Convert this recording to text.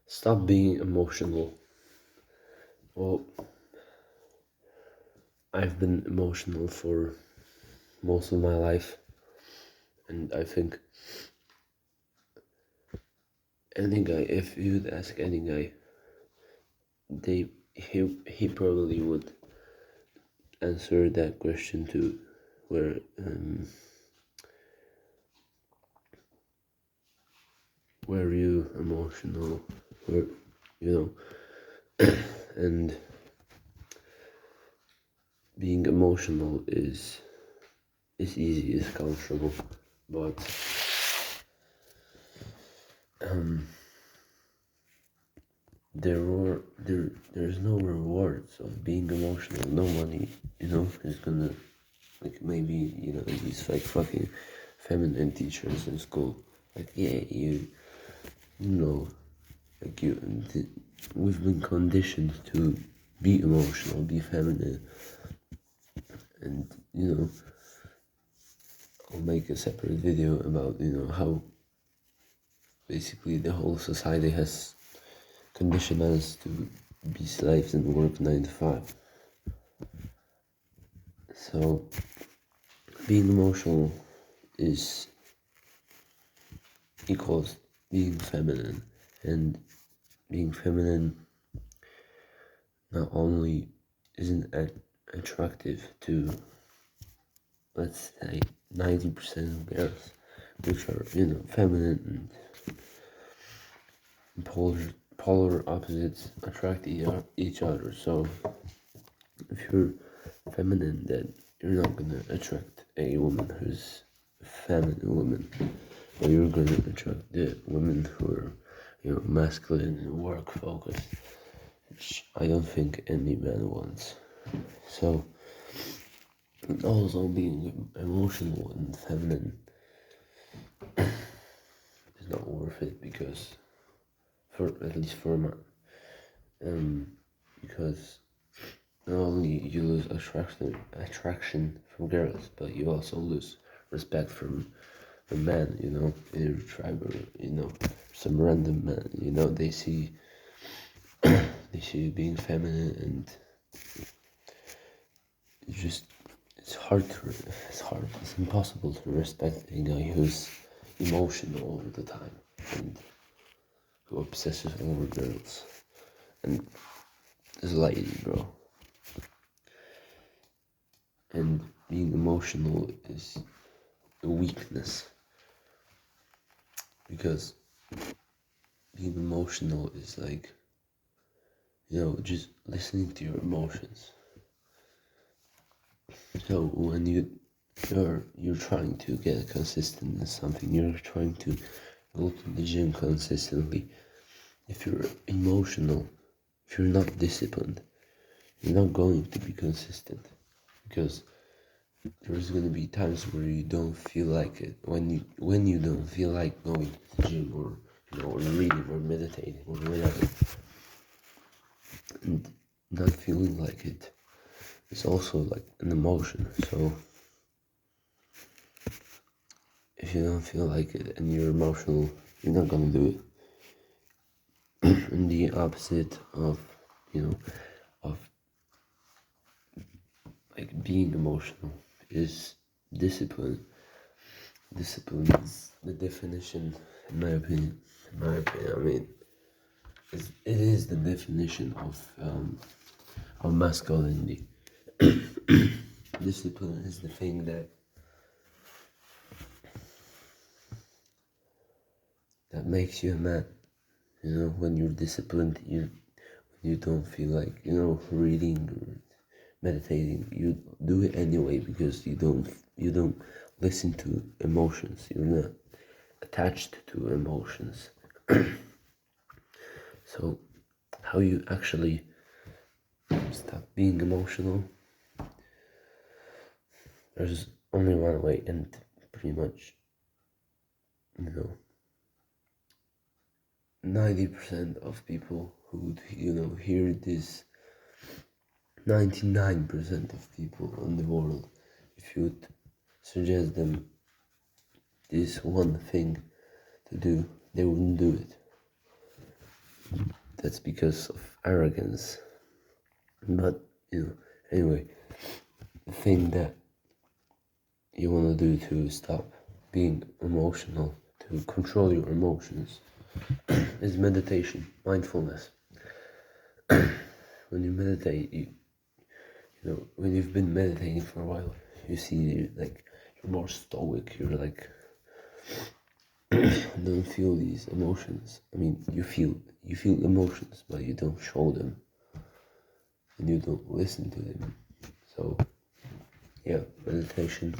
Stop being emotional. Well, I've been emotional for most of my life, and I think any guy, if you'd ask any guy, he probably would answer that question too, where were you emotional, were you know, and being emotional is easy, is comfortable, but there's no rewards of being emotional. No money, is gonna, like, maybe, these like fucking feminine teachers in school, like, yeah, you know like we've been conditioned to be emotional, be feminine, and I'll make a separate video about how basically the whole society has conditioned us to be slaves and work 9 to 5. So being emotional is equals being feminine, and being feminine not only isn't attractive to, let's say, 90% of girls, which are feminine and polar opposites attract each other. So if you're feminine, then you're not gonna attract a woman who's a feminine woman, but you're gonna attract the women who are masculine and work focused, which I don't think any man wants. So also being emotional and feminine is not worth it, because for at least for a man, because not only you lose attraction from girls, but you also lose respect from a man, in your tribe, or some random man. They see you being feminine, and it's just it's impossible to respect a guy who's emotional all the time and who obsesses over girls and is lady, bro. And being emotional is a weakness, because being emotional is like, just listening to your emotions. So when you're trying to get consistent in something, you're trying to go to the gym consistently. If you're emotional, if you're not disciplined, you're not going to be consistent, because there's gonna be times where you don't feel like it. When you don't feel like going to the gym, or or reading or meditating or whatever, and not feeling like it, it's also like an emotion. So if you don't feel like it and you're emotional, you're not gonna do it. And the opposite of of like being emotional is discipline. Discipline is the definition, in my opinion. I mean, it is the definition of masculinity. Discipline is the thing that makes you a man. When you're disciplined, you don't feel like reading or meditating. You do it anyway, because you don't listen to emotions. You're not attached to emotions. So how you actually stop being emotional, there's only one way, and pretty much, you know 90% of people who would hear this, 99% of people in the world, if you would suggest them this one thing to do, they wouldn't do it. that's because of arrogance. But anyway, the thing that you want to do to stop being emotional, to control your emotions, is meditation, mindfulness. When you meditate, when you've been meditating for a while, you see like you're more stoic. You're like don't feel these emotions. I mean, you feel emotions, but you don't show them, and you don't listen to them. So yeah, meditation